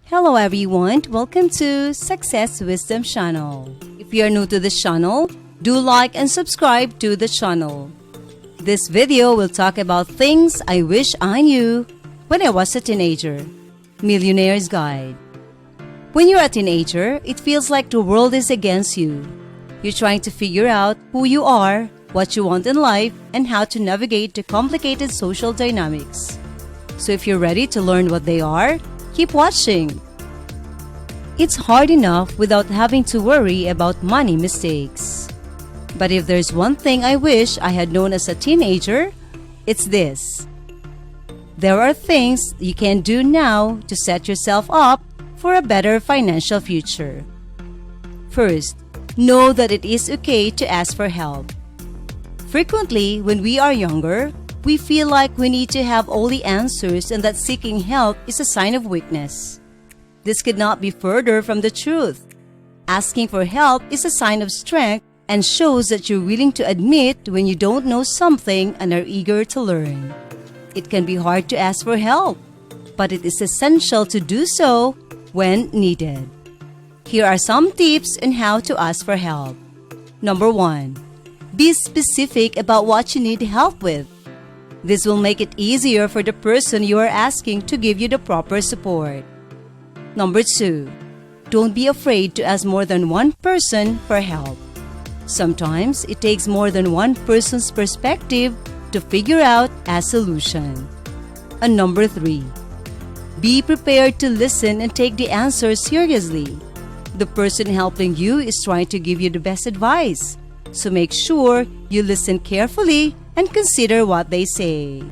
Hello everyone, welcome to Success Wisdom Channel. If you are new to this channel, do like and subscribe to the channel. This video will talk about things I wish I knew when I was a teenager. Millionaire's Guide. When you're a teenager, it feels like the world is against you. You're trying to figure out who you are, what you want in life, and how to navigate the complicated social dynamics. So if you're ready to learn what they are, keep watching. It's hard enough without having to worry about money mistakes. But if there's one thing I wish I had known as a teenager, it's this. There are things you can do now to set yourself up for a better financial future. First, know that it is okay to ask for help. Frequently, when we are younger, we feel like we need to have all the answers and that seeking help is a sign of weakness. This could not be further from the truth. Asking for help is a sign of strength and shows that you're willing to admit when you don't know something and are eager to learn. It can be hard to ask for help, but it is essential to do so when needed. Here are some tips on how to ask for help. Number 1. Be specific about what you need help with. This will make it easier for the person you are asking to give you the proper support. Number 2. Don't be afraid to ask more than one person for help. Sometimes it takes more than one person's perspective to figure out a solution. And number 3. Be prepared to listen and take the answer seriously. The person helping you is trying to give you the best advice, so make sure you listen carefully and consider what they say.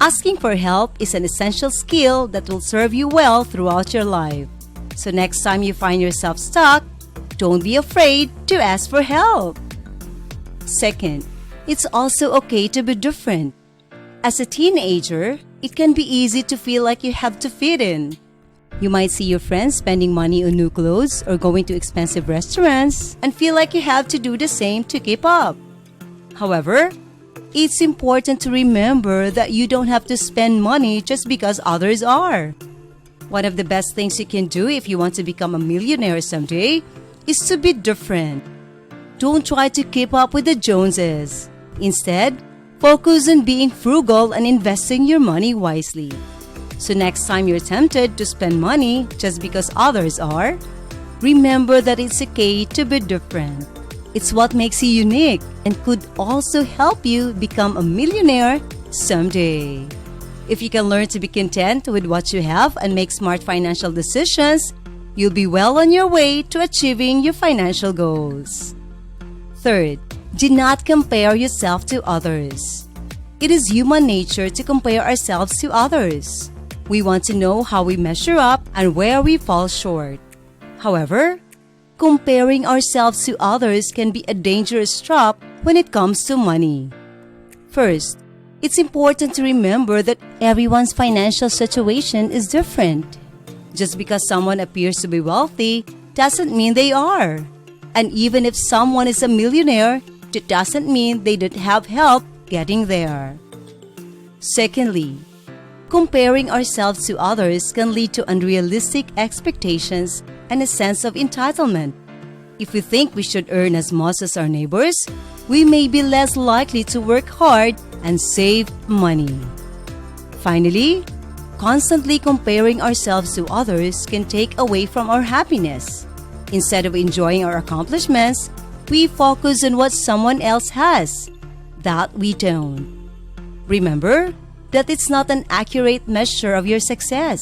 Asking for help is an essential skill that will serve you well throughout your life. So next time you find yourself stuck, don't be afraid to ask for help. Second, it's also okay to be different. As a teenager, it can be easy to feel like you have to fit in. You might see your friends spending money on new clothes or going to expensive restaurants and feel like you have to do the same to keep up. However, it's important to remember that you don't have to spend money just because others are. One of the best things you can do if you want to become a millionaire someday is to be different. Don't try to keep up with the Joneses. Instead, focus on being frugal and investing your money wisely. So next time you're tempted to spend money just because others are, remember that it's okay to be different. It's what makes you unique and could also help you become a millionaire someday. If you can learn to be content with what you have and make smart financial decisions, you'll be well on your way to achieving your financial goals. Third, do not compare yourself to others. It is human nature to compare ourselves to others. We want to know how we measure up and where we fall short. However, comparing ourselves to others can be a dangerous trap when it comes to money. First, it's important to remember that everyone's financial situation is different. Just because someone appears to be wealthy doesn't mean they are. And even if someone is a millionaire, it doesn't mean they don't have help getting there. Secondly, comparing ourselves to others can lead to unrealistic expectations and a sense of entitlement. If we think we should earn as much as our neighbors, we may be less likely to work hard and save money. Finally, constantly comparing ourselves to others can take away from our happiness. Instead of enjoying our accomplishments, we focus on what someone else has that we don't. Remember that it's not an accurate measure of your success.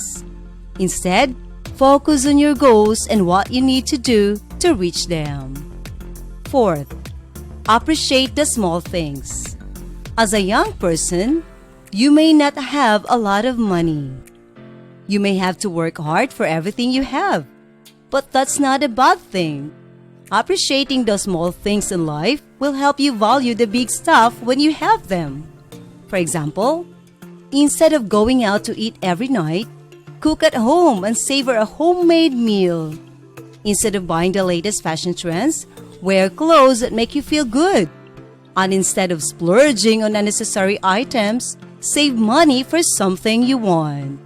Instead, focus on your goals and what you need to do to reach them. Fourth, appreciate the small things. As a young person, you may not have a lot of money. You may have to work hard for everything you have, but that's not a bad thing. Appreciating the small things in life will help you value the big stuff when you have them. For example, instead of going out to eat every night, cook at home and savor a homemade meal. Instead of buying the latest fashion trends, wear clothes that make you feel good. And instead of splurging on unnecessary items, save money for something you want.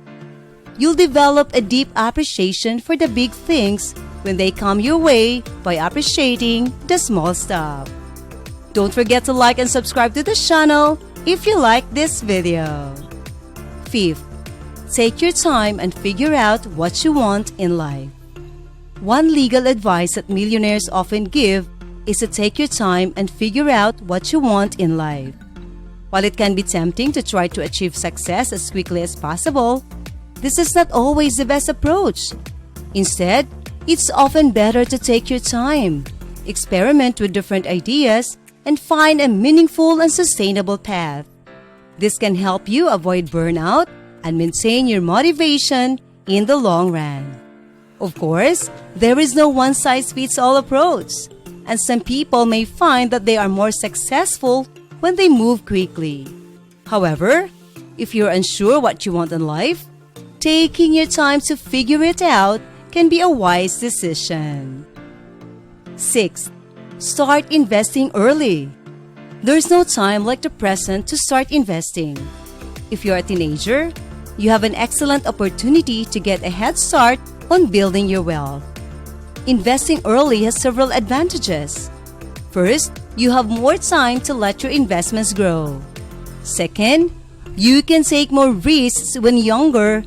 you'll develop a deep appreciation for the big things when they come your way by appreciating the small stuff. Don't forget to like and subscribe to the channel if you like this video. Fifth, take your time and figure out what you want in life. One legal advice that millionaires often give is to take your time and figure out what you want in life. While it can be tempting to try to achieve success as quickly as possible, this is not always the best approach. Instead, it's often better to take your time, experiment with different ideas, and find a meaningful and sustainable path. This can help you avoid burnout and maintain your motivation in the long run. Of course, there is no one-size-fits-all approach, and some people may find that they are more successful when they move quickly. However, if you're unsure what you want in life, taking your time to figure it out can be a wise decision. 6. Start investing early. There's no time like the present to start investing. If you're a teenager, you have an excellent opportunity to get a head start on building your wealth. Investing early has several advantages. First, you have more time to let your investments grow. Second, you can take more risks when younger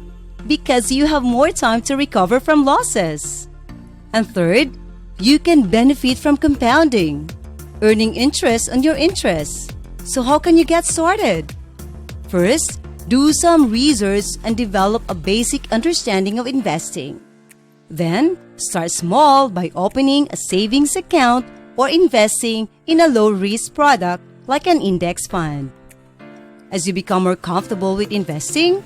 because you have more time to recover from losses. And third, you can benefit from compounding, earning interest on your interest. So how can you get started? First, do some research and develop a basic understanding of investing. Then, start small by opening a savings account or investing in a low-risk product like an index fund. As you become more comfortable with investing,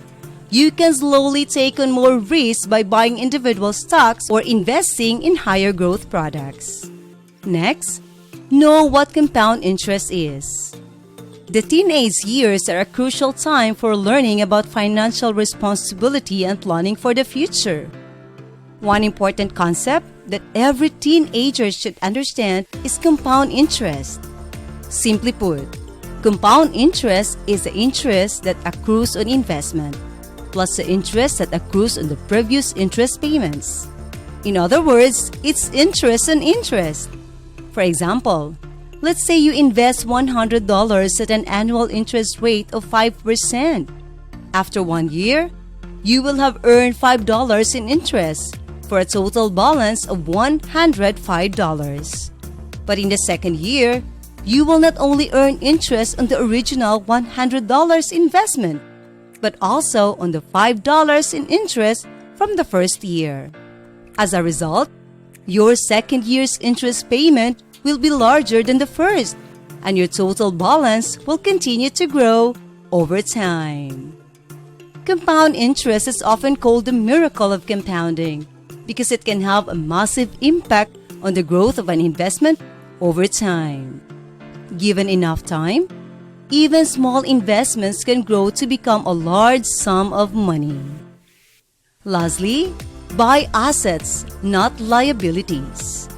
you can slowly take on more risks by buying individual stocks or investing in higher growth products. Next, know what compound interest is. The teenage years are a crucial time for learning about financial responsibility and planning for the future. One important concept that every teenager should understand is compound interest. Simply put, compound interest is the interest that accrues on investment, plus the interest that accrues on the previous interest payments. In other words, it's interest on interest. For example, let's say you invest $100 at an annual interest rate of 5%. After 1 year, you will have earned $5 in interest for a total balance of $105. But in the second year, you will not only earn interest on the original $100 investment, but also on the $5 in interest from the first year. As a result, your second year's interest payment will be larger than the first, and your total balance will continue to grow over time. Compound interest is often called the miracle of compounding because it can have a massive impact on the growth of an investment over time. Given enough time, even small investments can grow to become a large sum of money. Lastly, buy assets, not liabilities.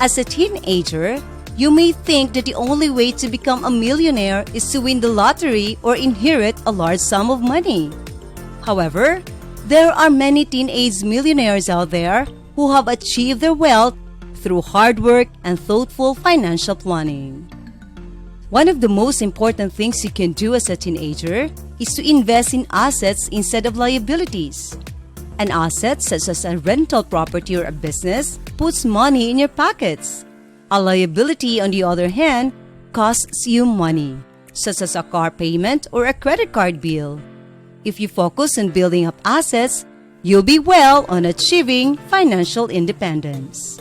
As a teenager, you may think that the only way to become a millionaire is to win the lottery or inherit a large sum of money. However, there are many teenage millionaires out there who have achieved their wealth through hard work and thoughtful financial planning. One of the most important things you can do as a teenager is to invest in assets instead of liabilities. An asset, such as a rental property or a business, puts money in your pockets. A liability, on the other hand, costs you money, such as a car payment or a credit card bill. If you focus on building up assets, you'll be well on achieving financial independence.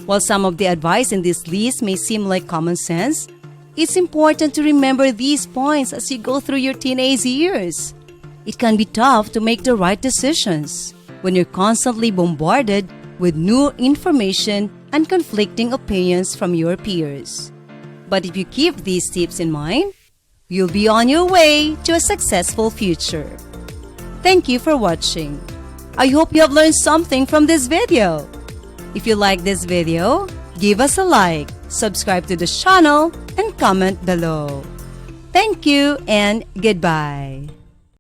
While some of the advice in this list may seem like common sense, it's important to remember these points as you go through your teenage years. It can be tough to make the right decisions when you're constantly bombarded with new information and conflicting opinions from your peers. But if you keep these tips in mind, you'll be on your way to a successful future. Thank you for watching. I hope you have learned something from this video. If you like this video, give us a like, subscribe to the channel, and comment below. Thank you and goodbye.